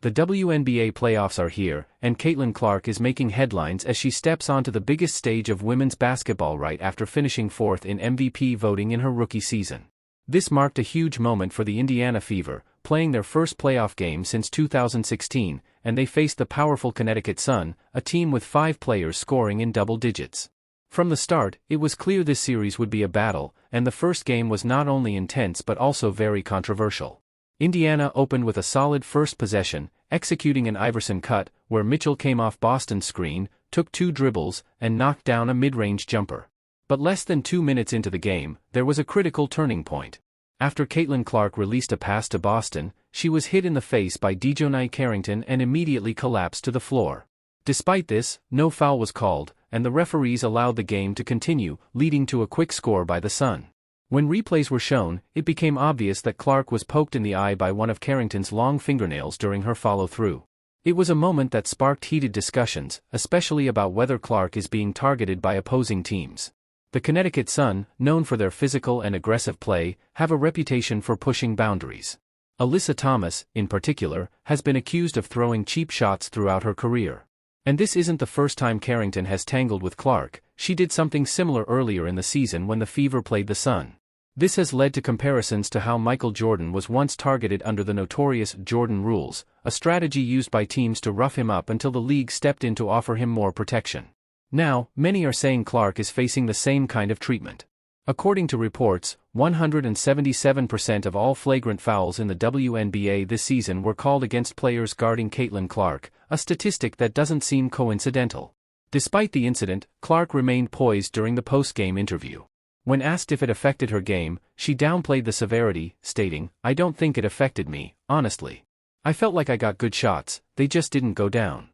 The WNBA playoffs are here, and Caitlin Clark is making headlines as she steps onto the biggest stage of women's basketball right after finishing fourth in MVP voting in her rookie season. This marked a huge moment for the Indiana Fever, playing their first playoff game since 2016, and they faced the powerful Connecticut Sun, a team with 5 players scoring in double digits. From the start, it was clear this series would be a battle, and the first game was not only intense but also very controversial. Indiana opened with a solid first possession, executing an Iverson cut, where Mitchell came off Boston's screen, took 2 dribbles, and knocked down a mid-range jumper. But less than 2 minutes into the game, there was a critical turning point. After Caitlin Clark released a pass to Boston, she was hit in the face by Dejounte Carrington and immediately collapsed to the floor. Despite this, no foul was called, and the referees allowed the game to continue, leading to a quick score by the Sun. When replays were shown, it became obvious that Clark was poked in the eye by one of Carrington's long fingernails during her follow-through. It was a moment that sparked heated discussions, especially about whether Clark is being targeted by opposing teams. The Connecticut Sun, known for their physical and aggressive play, have a reputation for pushing boundaries. Alyssa Thomas, in particular, has been accused of throwing cheap shots throughout her career. And this isn't the first time Carrington has tangled with Clark. She did something similar earlier in the season when the Fever played the Sun. This has led to comparisons to how Michael Jordan was once targeted under the notorious Jordan rules, a strategy used by teams to rough him up until the league stepped in to offer him more protection. Now, many are saying Clark is facing the same kind of treatment. According to reports, 177% of all flagrant fouls in the WNBA this season were called against players guarding Caitlin Clark, a statistic that doesn't seem coincidental. Despite the incident, Clark remained poised during the post-game interview. When asked if it affected her game, she downplayed the severity, stating, "I don't think it affected me, honestly. I felt like I got good shots, they just didn't go down."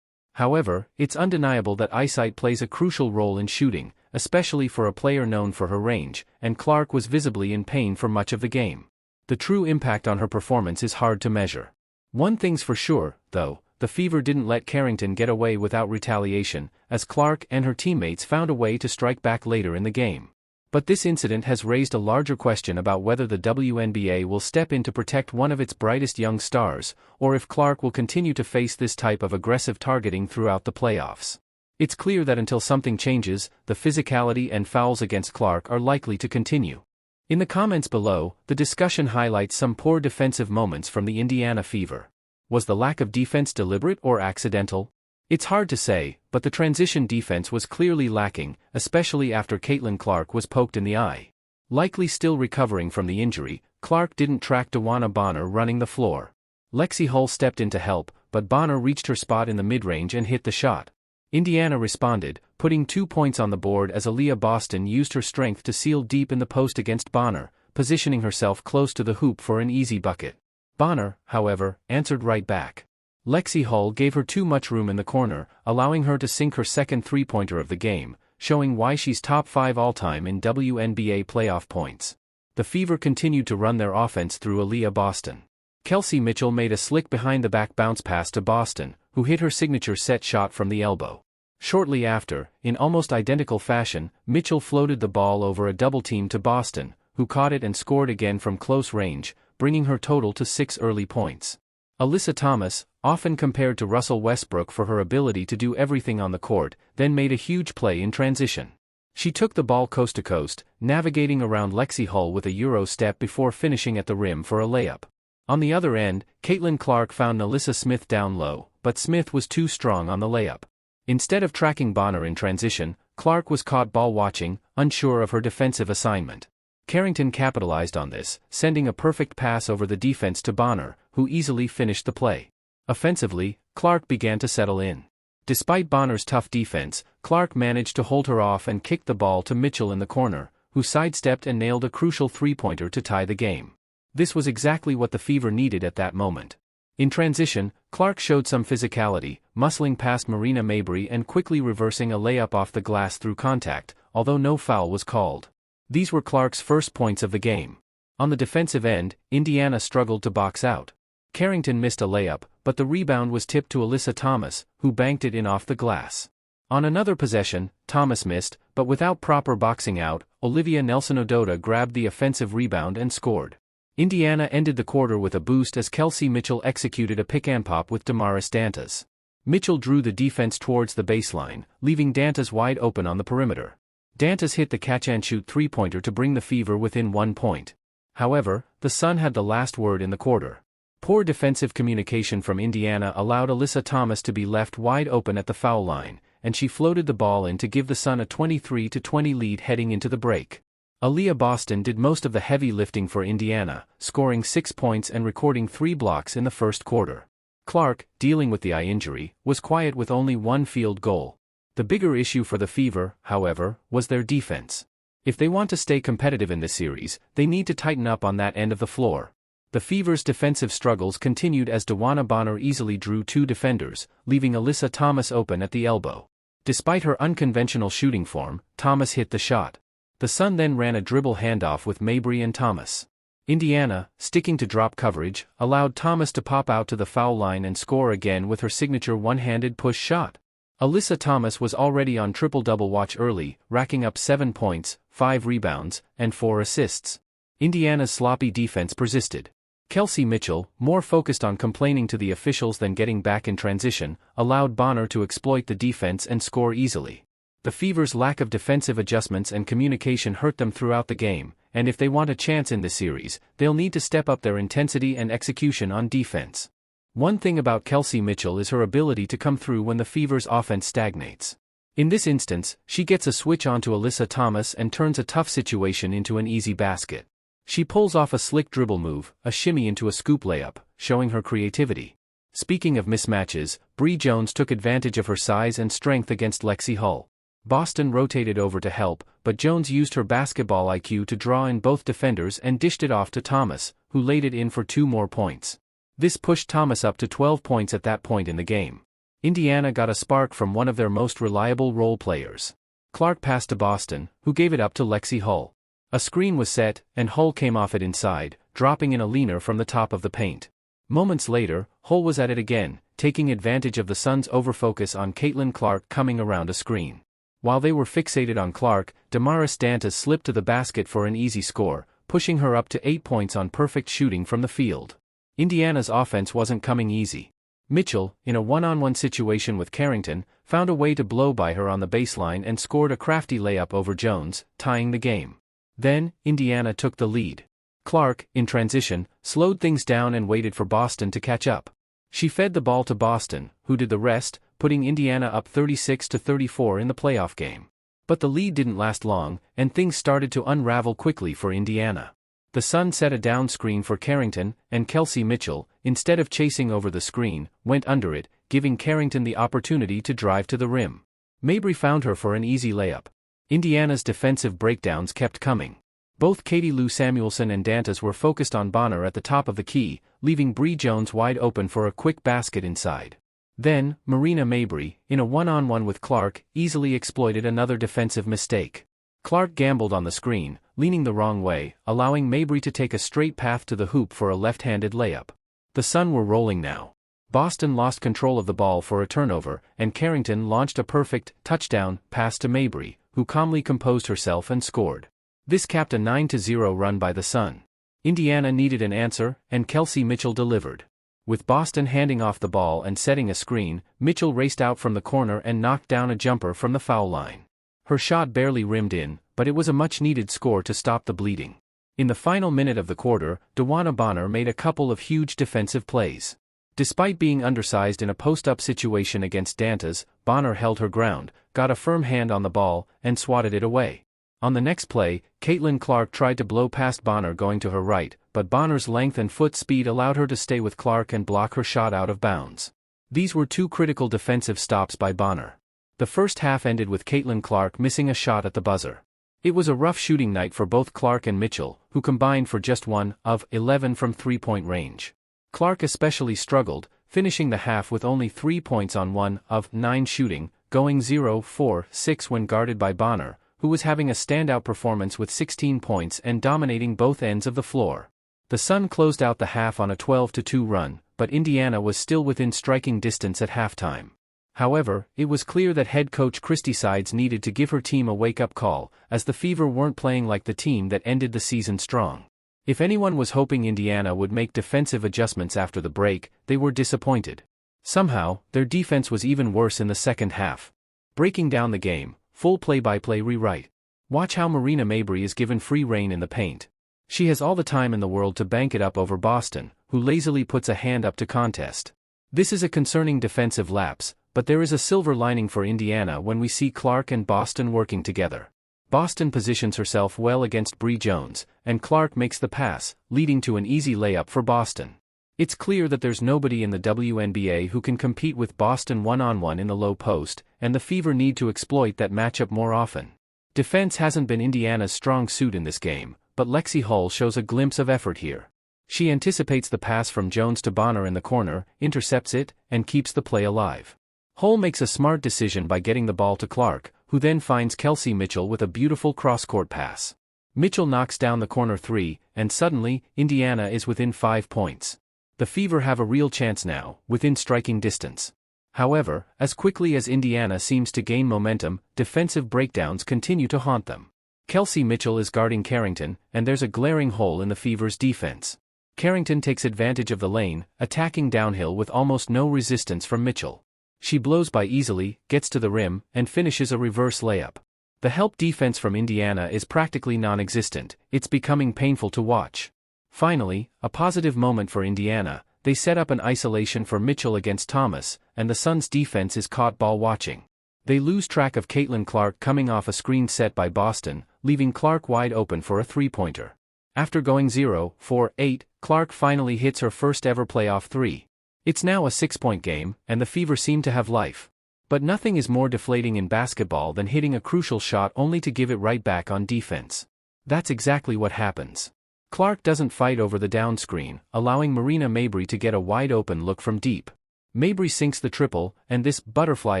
However, it's undeniable that eyesight plays a crucial role in shooting, especially for a player known for her range, and Clark was visibly in pain for much of the game. The true impact on her performance is hard to measure. One thing's for sure, though, the Fever didn't let Carrington get away without retaliation, as Clark and her teammates found a way to strike back later in the game. But this incident has raised a larger question about whether the WNBA will step in to protect one of its brightest young stars, or if Clark will continue to face this type of aggressive targeting throughout the playoffs. It's clear that until something changes, the physicality and fouls against Clark are likely to continue. In the comments below, the discussion highlights some poor defensive moments from the Indiana Fever. Was the lack of defense deliberate or accidental? It's hard to say, but the transition defense was clearly lacking, especially after Caitlin Clark was poked in the eye. Likely still recovering from the injury, Clark didn't track DeWanna Bonner running the floor. Lexi Hull stepped in to help, but Bonner reached her spot in the mid-range and hit the shot. Indiana responded, putting 2 points on the board as Aaliyah Boston used her strength to seal deep in the post against Bonner, positioning herself close to the hoop for an easy bucket. Bonner, however, answered right back. Lexi Hull gave her too much room in the corner, allowing her to sink her second three-pointer of the game, showing why she's top 5 all-time in WNBA playoff points. The Fever continued to run their offense through Aaliyah Boston. Kelsey Mitchell made a slick behind-the-back bounce pass to Boston, who hit her signature set shot from the elbow. Shortly after, in almost identical fashion, Mitchell floated the ball over a double team to Boston, who caught it and scored again from close range, bringing her total to 6 early points. Alyssa Thomas, often compared to Russell Westbrook for her ability to do everything on the court, then made a huge play in transition. She took the ball coast to coast, navigating around Lexi Hull with a Euro step before finishing at the rim for a layup. On the other end, Caitlin Clark found Nalissa Smith down low, but Smith was too strong on the layup. Instead of tracking Bonner in transition, Clark was caught ball watching, unsure of her defensive assignment. Carrington capitalized on this, sending a perfect pass over the defense to Bonner, who easily finished the play. Offensively, Clark began to settle in. Despite Bonner's tough defense, Clark managed to hold her off and kicked the ball to Mitchell in the corner, who sidestepped and nailed a crucial three-pointer to tie the game. This was exactly what the Fever needed at that moment. In transition, Clark showed some physicality, muscling past Marina Mabrey and quickly reversing a layup off the glass through contact, although no foul was called. These were Clark's first points of the game. On the defensive end, Indiana struggled to box out. Carrington missed a layup, but the rebound was tipped to Alyssa Thomas, who banked it in off the glass. On another possession, Thomas missed, but without proper boxing out, Olivia Nelson-Ododa grabbed the offensive rebound and scored. Indiana ended the quarter with a boost as Kelsey Mitchell executed a pick-and-pop with Diminished Dantas. Mitchell drew the defense towards the baseline, leaving Dantas wide open on the perimeter. Dantas hit the catch-and-shoot three-pointer to bring the Fever within 1 point. However, the Sun had the last word in the quarter. Poor defensive communication from Indiana allowed Alyssa Thomas to be left wide open at the foul line, and she floated the ball in to give the Sun a 23-20 lead heading into the break. Aaliyah Boston did most of the heavy lifting for Indiana, scoring 6 points and recording 3 blocks in the first quarter. Clark, dealing with the eye injury, was quiet with only 1 field goal. The bigger issue for the Fever, however, was their defense. If they want to stay competitive in this series, they need to tighten up on that end of the floor. The Fever's defensive struggles continued as DeWanna Bonner easily drew 2 defenders, leaving Alyssa Thomas open at the elbow. Despite her unconventional shooting form, Thomas hit the shot. The Sun then ran a dribble handoff with Mabry and Thomas. Indiana, sticking to drop coverage, allowed Thomas to pop out to the foul line and score again with her signature one-handed push shot. Alyssa Thomas was already on triple-double watch early, racking up 7 points, 5 rebounds, and 4 assists. Indiana's sloppy defense persisted. Kelsey Mitchell, more focused on complaining to the officials than getting back in transition, allowed Bonner to exploit the defense and score easily. The Fever's lack of defensive adjustments and communication hurt them throughout the game, and if they want a chance in this series, they'll need to step up their intensity and execution on defense. One thing about Kelsey Mitchell is her ability to come through when the Fever's offense stagnates. In this instance, she gets a switch onto Alyssa Thomas and turns a tough situation into an easy basket. She pulls off a slick dribble move, a shimmy into a scoop layup, showing her creativity. Speaking of mismatches, Bree Jones took advantage of her size and strength against Lexi Hull. Boston rotated over to help, but Jones used her basketball IQ to draw in both defenders and dished it off to Thomas, who laid it in for 2 more points. This pushed Thomas up to 12 points at that point in the game. Indiana got a spark from one of their most reliable role players. Clark passed to Boston, who gave it up to Lexi Hull. A screen was set, and Hull came off it inside, dropping in a leaner from the top of the paint. Moments later, Hull was at it again, taking advantage of the Suns' overfocus on Caitlin Clark coming around a screen. While they were fixated on Clark, Diminished Dantas slipped to the basket for an easy score, pushing her up to 8 points on perfect shooting from the field. Indiana's offense wasn't coming easy. Mitchell, in a one-on-one situation with Carrington, found a way to blow by her on the baseline and scored a crafty layup over Jones, tying the game. Then, Indiana took the lead. Clark, in transition, slowed things down and waited for Boston to catch up. She fed the ball to Boston, who did the rest, putting Indiana up 36-34 in the playoff game. But the lead didn't last long, and things started to unravel quickly for Indiana. The Sun set a down screen for Carrington, and Kelsey Mitchell, instead of chasing over the screen, went under it, giving Carrington the opportunity to drive to the rim. Mabry found her for an easy layup. Indiana's defensive breakdowns kept coming. Both Katie Lou Samuelson and Dantas were focused on Bonner at the top of the key, leaving Bree Jones wide open for a quick basket inside. Then, Marina Mabry, in a one-on-one with Clark, easily exploited another defensive mistake. Clark gambled on the screen, leaning the wrong way, allowing Mabry to take a straight path to the hoop for a left-handed layup. The Sun were rolling now. Boston lost control of the ball for a turnover, and Carrington launched a perfect touchdown pass to Mabry, who calmly composed herself and scored. This capped a 9-0 run by the Sun. Indiana needed an answer, and Kelsey Mitchell delivered. With Boston handing off the ball and setting a screen, Mitchell raced out from the corner and knocked down a jumper from the foul line. Her shot barely rimmed in, but it was a much-needed score to stop the bleeding. In the final minute of the quarter, DeWanna Bonner made a couple of huge defensive plays. Despite being undersized in a post-up situation against Dantas, Bonner held her ground, got a firm hand on the ball, and swatted it away. On the next play, Caitlin Clark tried to blow past Bonner going to her right, but Bonner's length and foot speed allowed her to stay with Clark and block her shot out of bounds. These were 2 critical defensive stops by Bonner. The first half ended with Caitlin Clark missing a shot at the buzzer. It was a rough shooting night for both Clark and Mitchell, who combined for just 1 of 11 from three-point range. Clark especially struggled, finishing the half with only 3 points on 1 of 9 shooting, going 0-for-6 when guarded by Bonner, who was having a standout performance with 16 points and dominating both ends of the floor. The Sun closed out the half on a 12-2 run, but Indiana was still within striking distance at halftime. However, it was clear that head coach Christy Sides needed to give her team a wake-up call, as the Fever weren't playing like the team that ended the season strong. If anyone was hoping Indiana would make defensive adjustments after the break, they were disappointed. Somehow, their defense was even worse in the second half. Breaking down the game, full play-by-play rewrite. Watch how Marina Mabrey is given free rein in the paint. She has all the time in the world to bank it up over Boston, who lazily puts a hand up to contest. This is a concerning defensive lapse, but there is a silver lining for Indiana when we see Clark and Boston working together. Boston positions herself well against Bree Jones, and Clark makes the pass, leading to an easy layup for Boston. It's clear that there's nobody in the WNBA who can compete with Boston one-on-one in the low post, and the Fever need to exploit that matchup more often. Defense hasn't been Indiana's strong suit in this game, but Lexi Hull shows a glimpse of effort here. She anticipates the pass from Jones to Bonner in the corner, intercepts it, and keeps the play alive. Hull makes a smart decision by getting the ball to Clark, who then finds Kelsey Mitchell with a beautiful cross-court pass. Mitchell knocks down the corner three, and suddenly, Indiana is within 5 points. The Fever have a real chance now, within striking distance. However, as quickly as Indiana seems to gain momentum, defensive breakdowns continue to haunt them. Kelsey Mitchell is guarding Carrington, and there's a glaring hole in the Fever's defense. Carrington takes advantage of the lane, attacking downhill with almost no resistance from Mitchell. She blows by easily, gets to the rim, and finishes a reverse layup. The help defense from Indiana is practically non-existent. It's becoming painful to watch. Finally, a positive moment for Indiana. They set up an isolation for Mitchell against Thomas, and the Suns' defense is caught ball watching. They lose track of Caitlin Clark coming off a screen set by Boston, leaving Clark wide open for a three-pointer. After going 0-for-8, Clark finally hits her first ever playoff three. It's now a 6-point game, and the Fever seem to have life. But nothing is more deflating in basketball than hitting a crucial shot only to give it right back on defense. That's exactly what happens. Clark doesn't fight over the down screen, allowing Marina Mabrey to get a wide-open look from deep. Mabrey sinks the triple, and this butterfly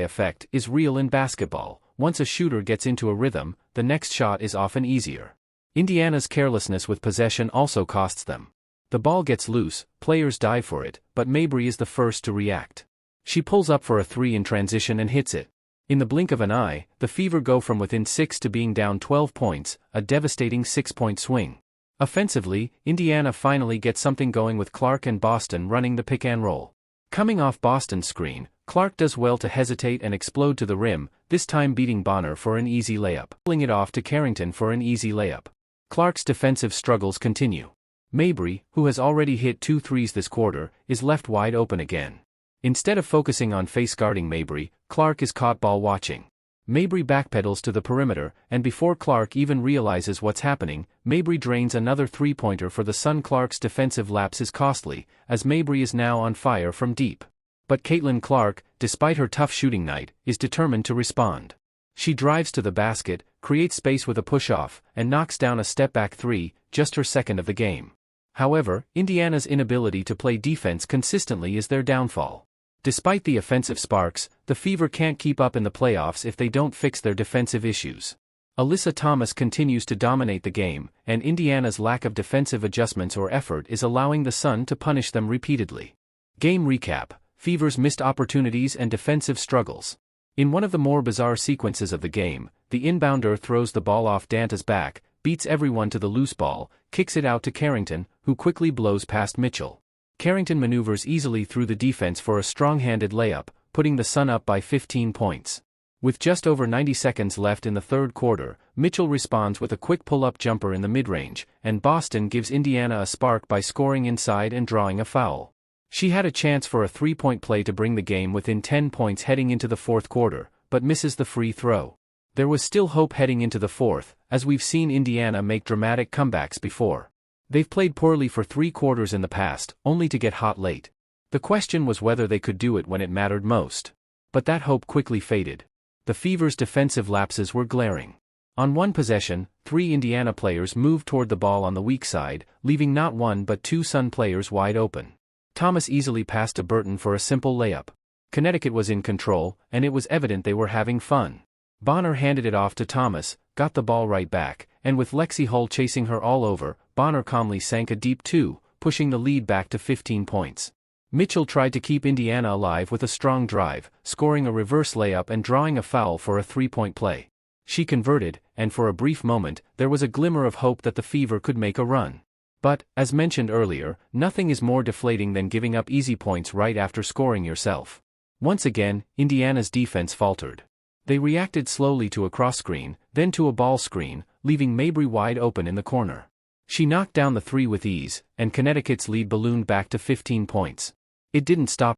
effect is real in basketball. Once a shooter gets into a rhythm, the next shot is often easier. Indiana's carelessness with possession also costs them. The ball gets loose, players dive for it, but Mabrey is the first to react. She pulls up for a three in transition and hits it. In the blink of an eye, the Fever go from within 6 to being down 12 points, a devastating 6-point swing. Offensively, Indiana finally gets something going with Clark and Boston running the pick and roll. Coming off Boston's screen, Clark does well to hesitate and explode to the rim, this time beating Bonner for an easy layup. Pulling it off to Carrington for an easy layup. Clark's defensive struggles continue. Mabrey, who has already hit 2 threes this quarter, is left wide open again. Instead of focusing on face-guarding Mabrey, Clark is caught ball watching. Mabrey backpedals to the perimeter, and before Clark even realizes what's happening, Mabrey drains another three-pointer for the Sun. Clark's defensive lapse is costly, as Mabrey is now on fire from deep. But Caitlin Clark, despite her tough shooting night, is determined to respond. She drives to the basket, creates space with a push-off, and knocks down a step-back three, just her second of the game. However, Indiana's inability to play defense consistently is their downfall. Despite the offensive sparks, the Fever can't keep up in the playoffs if they don't fix their defensive issues. Alyssa Thomas continues to dominate the game, and Indiana's lack of defensive adjustments or effort is allowing the Sun to punish them repeatedly. Game recap: Fever's missed opportunities and defensive struggles. In one of the more bizarre sequences of the game, the inbounder throws the ball off Danta's back, beats everyone to the loose ball, kicks it out to Carrington, who quickly blows past Mitchell. Carrington maneuvers easily through the defense for a strong-handed layup, putting the Sun up by 15 points. With just over 90 seconds left in the third quarter, Mitchell responds with a quick pull-up jumper in the mid-range, and Boston gives Indiana a spark by scoring inside and drawing a foul. She had a chance for a three-point play to bring the game within 10 points heading into the fourth quarter, but misses the free throw. There was still hope heading into the fourth, as we've seen Indiana make dramatic comebacks before. They've played poorly for 3 quarters in the past, only to get hot late. The question was whether they could do it when it mattered most. But that hope quickly faded. The Fever's defensive lapses were glaring. On one possession, 3 Indiana players moved toward the ball on the weak side, leaving not 1 but 2 Sun players wide open. Thomas easily passed to Burton for a simple layup. Connecticut was in control, and it was evident they were having fun. Bonner handed it off to Thomas, got the ball right back, and with Lexi Hull chasing her all over, Bonner calmly sank a deep 2, pushing the lead back to 15 points. Mitchell tried to keep Indiana alive with a strong drive, scoring a reverse layup and drawing a foul for a 3-point play. She converted, and for a brief moment, there was a glimmer of hope that the Fever could make a run. But, as mentioned earlier, nothing is more deflating than giving up easy points right after scoring yourself. Once again, Indiana's defense faltered. They reacted slowly to a cross screen, then to a ball screen, leaving Mabry wide open in the corner. She knocked down the three with ease, and Connecticut's lead ballooned back to 15 points. It didn't stop